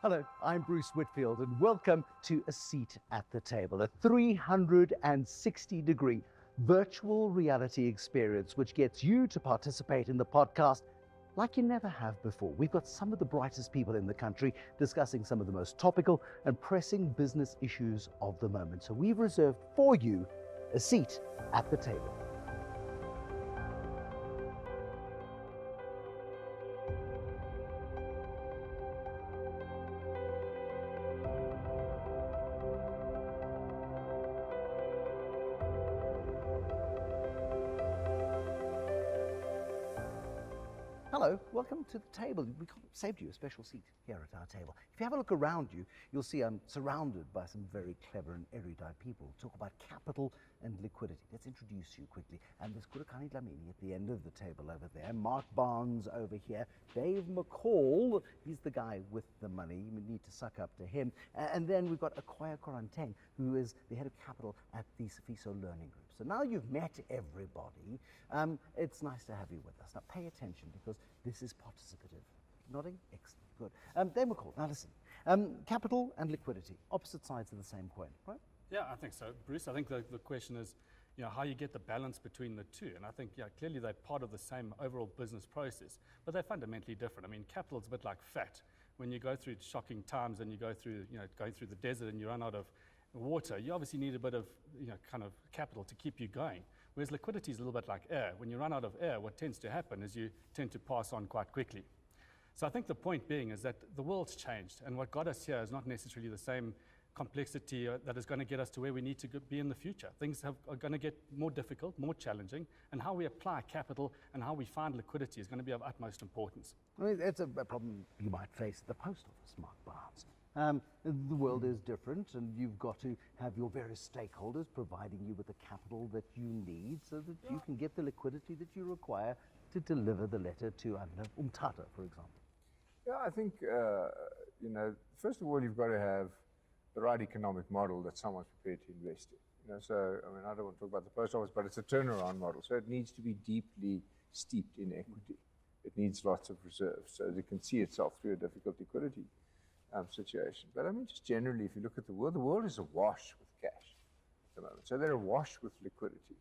Hello, I'm Bruce Whitfield, and welcome to A Seat at the Table, a 360-degree virtual reality experience which gets you to participate in the podcast like you never have before. We've got some of the brightest people in the country discussing some of the most topical and pressing business issues of the moment. So we've reserved for you a seat at the table. Hello, welcome to the table. We saved you a special seat here at our table. If you have a look around you, you'll see I'm surrounded by some very clever and erudite people who talk about capital and liquidity. Let's introduce you quickly. And there's Kurukani Dlamini at the end of the table over there, Mark Barnes over here, Dave McCall, he's the guy with the money, you need to suck up to him. And then we've got Akoya Koranteng, who is the head of capital at the Safiso Learning Group. So now you've met everybody, it's nice to have you with us. Now pay attention because this is participative. Nodding? Excellent, good. Dave McCall, now listen, capital and liquidity, opposite sides of the same coin, right? Yeah, I think so, Bruce. I think the question is, how you get the balance between the two. And I think, clearly they're part of the same overall business process, but they're fundamentally different. I mean, capital is a bit like fat. When you go through shocking times and you go through, going through the desert and you run out of water, you obviously need a bit of, kind of capital to keep you going. Whereas liquidity is a little bit like air. When you run out of air, what tends to happen is you tend to pass on quite quickly. So I think the point being is that the world's changed, and what got us here is not necessarily the same complexity that is going to get us to where we need to be in the future. Things are going to get more difficult, more challenging, and how we apply capital and how we find liquidity is going to be of utmost importance. I mean, it's a problem you might face at the post office, Mark Barnes. The world is different, and you've got to have your various stakeholders providing you with the capital that you need so that you can get the liquidity that you require to deliver the letter to, I don't know, Umtata, for example. Yeah, I think, first of all, you've got to have the right economic model that someone's prepared to invest in. So, I mean, I don't want to talk about the post office, but it's a turnaround model. So it needs to be deeply steeped in equity. It needs lots of reserves so that it can see itself through a difficult liquidity situation. But I mean, just generally, if you look at the world is awash with cash at the moment. So they're awash with liquidity.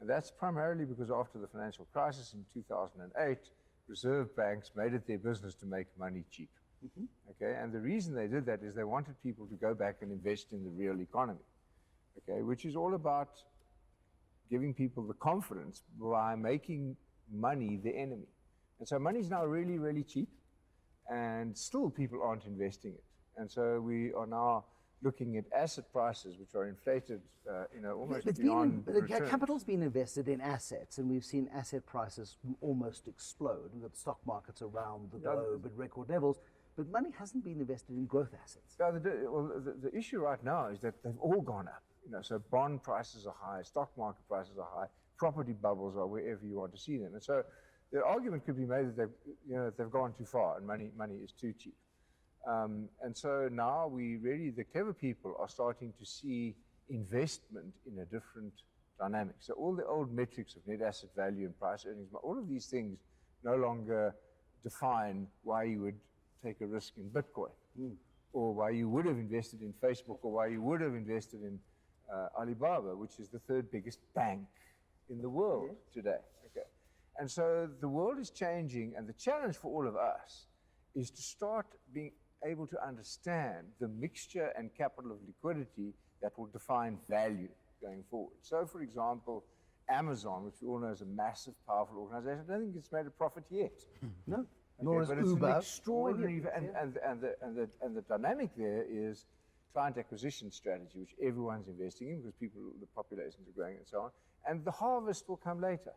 And that's primarily because after the financial crisis in 2008, reserve banks made it their business to make money cheap. Okay, and the reason they did that is they wanted people to go back and invest in the real economy, okay, which is all about giving people the confidence by making money the enemy. And so money is now really, really cheap, and still people aren't investing it. And so we are now looking at asset prices which are inflated, almost beyond returns. Capital's been invested in assets, and we've seen asset prices almost explode. We've got stock markets around the globe at record levels. But money hasn't been invested in growth assets. Yeah, the issue right now is that they've all gone up. So bond prices are high, stock market prices are high, property bubbles are wherever you want to see them. And so the argument could be made that they've gone too far and money is too cheap. And so now the clever people are starting to see investment in a different dynamic. So all the old metrics of net asset value and price earnings, all of these things no longer define why you would take a risk in Bitcoin, or why you would have invested in Facebook, or why you would have invested in Alibaba, which is the third biggest bank in the world today. Okay, and so the world is changing, and the challenge for all of us is to start being able to understand the mixture and capital of liquidity that will define value going forward. So, for example, Amazon, which we all know is a massive, powerful organization, I don't think it's made a profit yet. No. Nor is but Uber. It's an extraordinary, and the dynamic there is client acquisition strategy, which everyone's investing in because the populations are growing and so on. And the harvest will come later.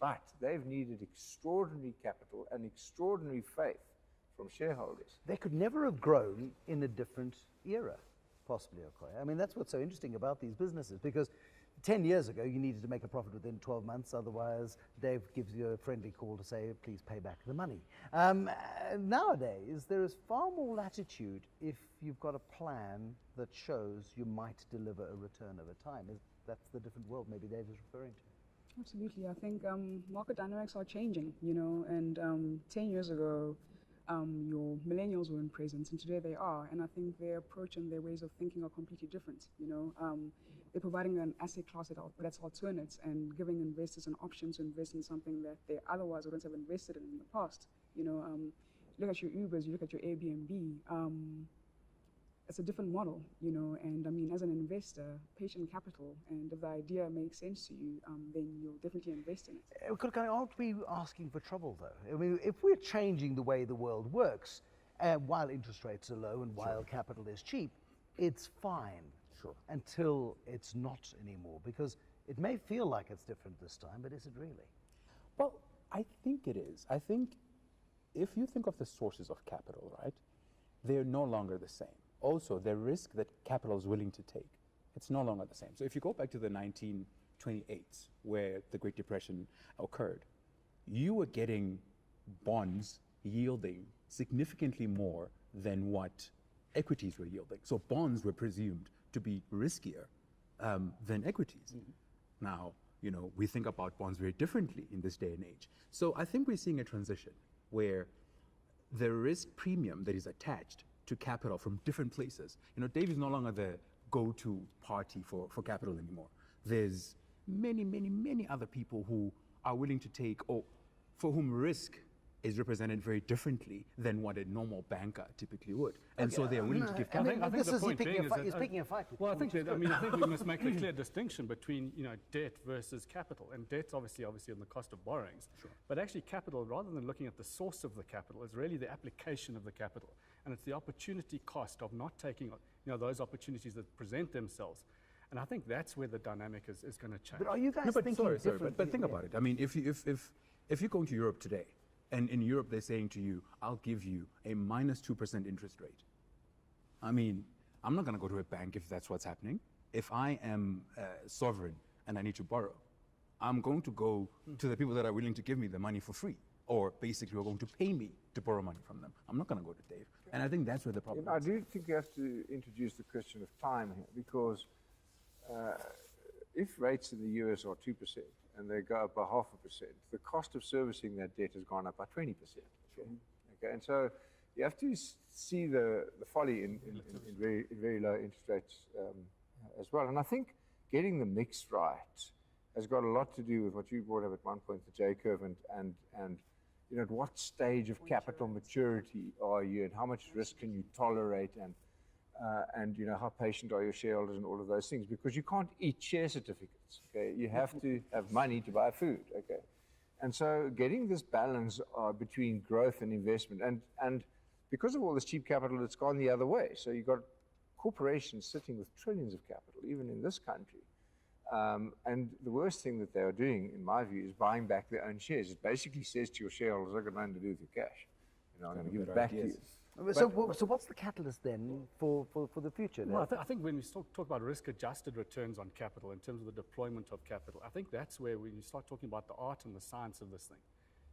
But they've needed extraordinary capital and extraordinary faith from shareholders. They could never have grown in a different era, possibly, Okoye. I mean, that's what's so interesting about these businesses, because 10 years ago, you needed to make a profit within 12 months. Otherwise, Dave gives you a friendly call to say, please pay back the money. Nowadays, there is far more latitude if you've got a plan that shows you might deliver a return over time. That's the different world maybe Dave is referring to. Absolutely. I think market dynamics are changing, and 10 years ago, your millennials weren't present, and today they are. And I think their approach and their ways of thinking are completely different. They're providing an asset class that's alternate and giving investors an option to invest in something that they otherwise wouldn't have invested in the past. Look at your Ubers, you look at your Airbnb. It's a different model, and I mean, as an investor, patient capital, and if the idea makes sense to you, then you'll definitely invest in it. Aren't we asking for trouble, though? I mean, if we're changing the way the world works, while interest rates are low and while capital is cheap, it's fine until it's not anymore, because it may feel like it's different this time, but is it really? Well, I think it is. I think if you think of the sources of capital, right, they're no longer the same. Also, the risk that capital is willing to take, it's no longer the same. So if you go back to the 1928s, where the Great Depression occurred, you were getting bonds yielding significantly more than what equities were yielding. So bonds were presumed to be riskier than equities. Now, we think about bonds very differently in this day and age. So I think we're seeing a transition where the risk premium that is attached to capital from different places. Dave is no longer the go-to party for capital anymore. There's many other people who are willing to take, or for whom risk is represented very differently than what a normal banker typically would. And so they're willing to give capital. I think the point being is that he's picking a fight. Well, I think we must make a clear distinction between debt versus capital. And debt's obviously on the cost of borrowings. Sure. But actually capital, rather than looking at the source of the capital, is really the application of the capital. And it's the opportunity cost of not taking those opportunities that present themselves. And I think that's where the dynamic is going to change. But are you guys thinking differently? But think about it. I mean, if you're going to Europe today, and in Europe they're saying to you, I'll give you a -2% interest rate. I mean, I'm not going to go to a bank if that's what's happening. If I am sovereign and I need to borrow, I'm going to go to the people that are willing to give me the money for free, or basically are going to pay me to borrow money from them. I'm not going to go to Dave. And I think that's where the problem is. I do think you have to introduce the question of time here, because if rates in the US are 2% and they go up by 0.5%, the cost of servicing that debt has gone up by 20%. Okay, and so you have to see the folly in very low interest rates as well. And I think getting the mix right has got a lot to do with what you brought up at one point, the J curve, and at what stage of capital maturity are you, and how much risk can you tolerate, and how patient are your shareholders, and all of those things, because you can't eat share certificates. Okay, you have to have money to buy food. Okay, and so getting this balance between growth and investment, and because of all this cheap capital, it's gone the other way. So you've got corporations sitting with trillions of capital, even in this country. And the worst thing that they are doing, in my view, is buying back their own shares. It basically says to your shareholders, I've got nothing to do with your cash. I'm going to give it back to you. So what's the catalyst then for the future? Well, I think when we talk about risk-adjusted returns on capital in terms of the deployment of capital, I think that's where when you start talking about the art and the science of this thing.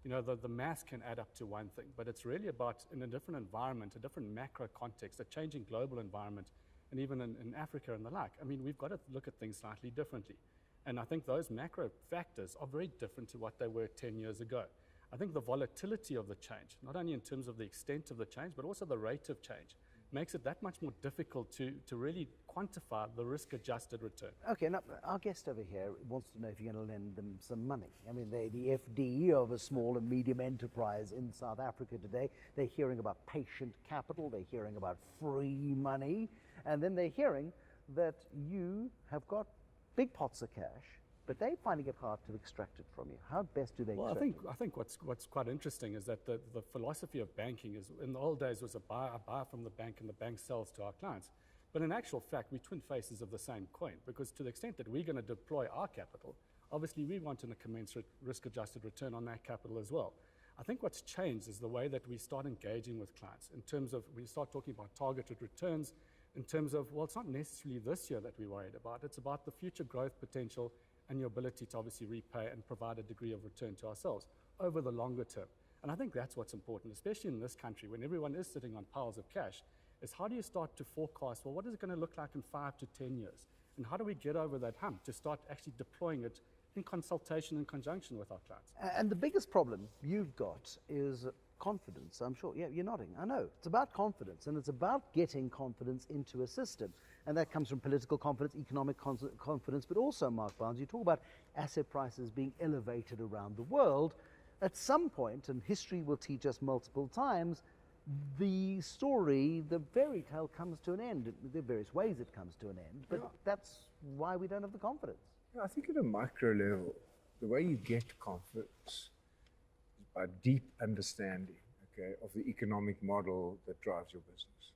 The math can add up to one thing, but it's really about, in a different environment, a different macro context, a changing global environment, and even in Africa and the like. I mean, we've got to look at things slightly differently. And I think those macro factors are very different to what they were 10 years ago. I think the volatility of the change, not only in terms of the extent of the change, but also the rate of change, makes it that much more difficult to really quantify the risk-adjusted return. Okay, now our guest over here wants to know if you're going to lend them some money. I mean, the FD of a small and medium enterprise in South Africa today, they're hearing about patient capital, they're hearing about free money, and then they're hearing that you have got big pots of cash, but they're finding it hard to extract it from you. How best do they extract it? I think what's quite interesting is that the philosophy of banking is, in the old days, was a buy from the bank and the bank sells to our clients. But in actual fact, we're twin faces of the same coin, because to the extent that we're going to deploy our capital, obviously we want a commensurate risk-adjusted return on that capital as well. I think what's changed is the way that we start engaging with clients in terms of, we start talking about targeted returns, in terms of, well, it's not necessarily this year that we're worried about, it's about the future growth potential and your ability to obviously repay and provide a degree of return to ourselves over the longer term. And I think that's what's important, especially in this country, when everyone is sitting on piles of cash, is how do you start to forecast, well, what is it going to look like in 5 to 10 years? And how do we get over that hump to start actually deploying it in consultation and conjunction with our clients? And the biggest problem you've got is confidence, I'm sure. Yeah, you're nodding. I know. It's about confidence, and it's about getting confidence into a system. And that comes from political confidence, economic confidence, but also, Mark Barnes, you talk about asset prices being elevated around the world. At some point, and history will teach us multiple times, the story, the fairy tale comes to an end. There are various ways it comes to an end, but that's why we don't have the confidence. Yeah, I think at a micro level, the way you get confidence is by deep understanding, okay, of the economic model that drives your business.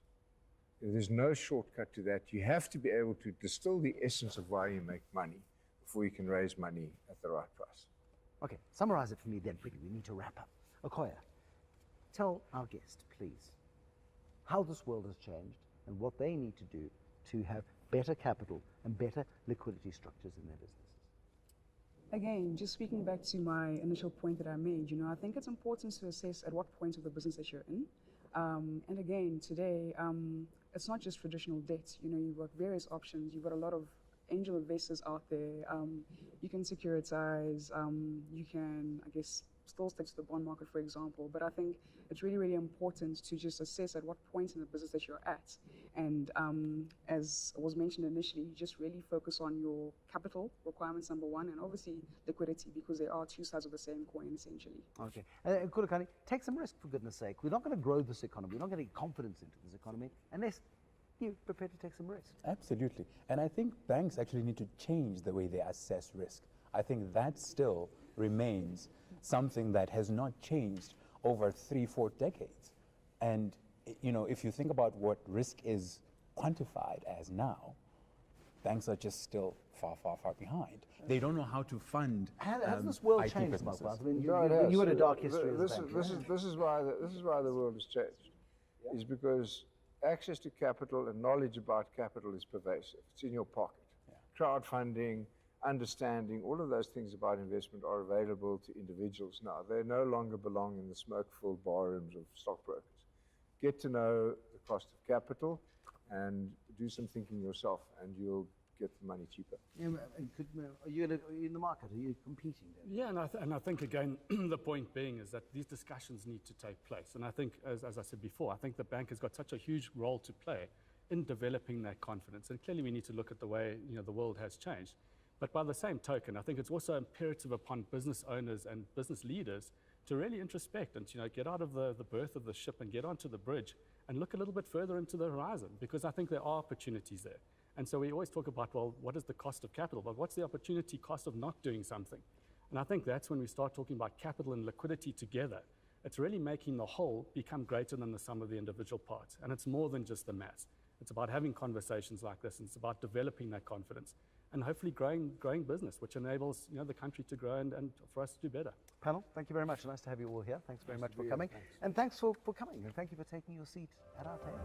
There's no shortcut to that. You have to be able to distill the essence of why you make money before you can raise money at the right price. Okay, summarize it for me then, quickly. We need to wrap up. Okoya, tell our guest, please, how this world has changed and what they need to do to have better capital and better liquidity structures in their businesses. Again, just speaking back to my initial point that I made, I think it's important to assess at what point of the business that you're in. And again, today, it's not just traditional debt. You've got various options. You've got a lot of angel investors out there. You can securitize. You can, I guess, still stick to the bond market, for example. But I think it's really, really important to just assess at what point in the business that you're at. And as was mentioned initially, just really focus on your capital requirements, number one, and obviously liquidity, because they are two sides of the same coin, essentially. Okay. Kulakani, take some risk, for goodness sake. We're not going to grow this economy. We're not going to get confidence into this economy unless you're prepared to take some risk. Absolutely. And I think banks actually need to change the way they assess risk. I think that still remains something that has not changed over 3-4 decades. And if you think about what risk is quantified as now, banks are just still far, far, far behind. They don't know how to fund Has this world IT changed, businesses. Mark? I mean, No, it has. you had a dark history as a bank. This is why the world has changed. Is because access to capital and knowledge about capital is pervasive. It's in your pocket. Crowdfunding, understanding, all of those things about investment are available to individuals now. They no longer belong in the smoke-filled barrooms of stockbrokers. Get to know the cost of capital and do some thinking yourself, and you'll get the money cheaper. Yeah, are you in the market? Are you competing there? Yeah, and I think, again, the point being is that these discussions need to take place. And I think, as I said before, I think the bank has got such a huge role to play in developing that confidence. And clearly we need to look at the way the world has changed. But by the same token, I think it's also imperative upon business owners and business leaders to really introspect and get out of the berth of the ship and get onto the bridge and look a little bit further into the horizon, because I think there are opportunities there. And so we always talk about, well, what is the cost of capital? But what's the opportunity cost of not doing something? And I think that's when we start talking about capital and liquidity together. It's really making the whole become greater than the sum of the individual parts. And it's more than just the maths. It's about having conversations like this, and it's about developing that confidence and hopefully growing business, which enables the country to grow and for us to do better. Panel, thank you very much. Nice to have you all here. Thanks very much for coming. And thanks for coming. And thank you for taking your seat at our table.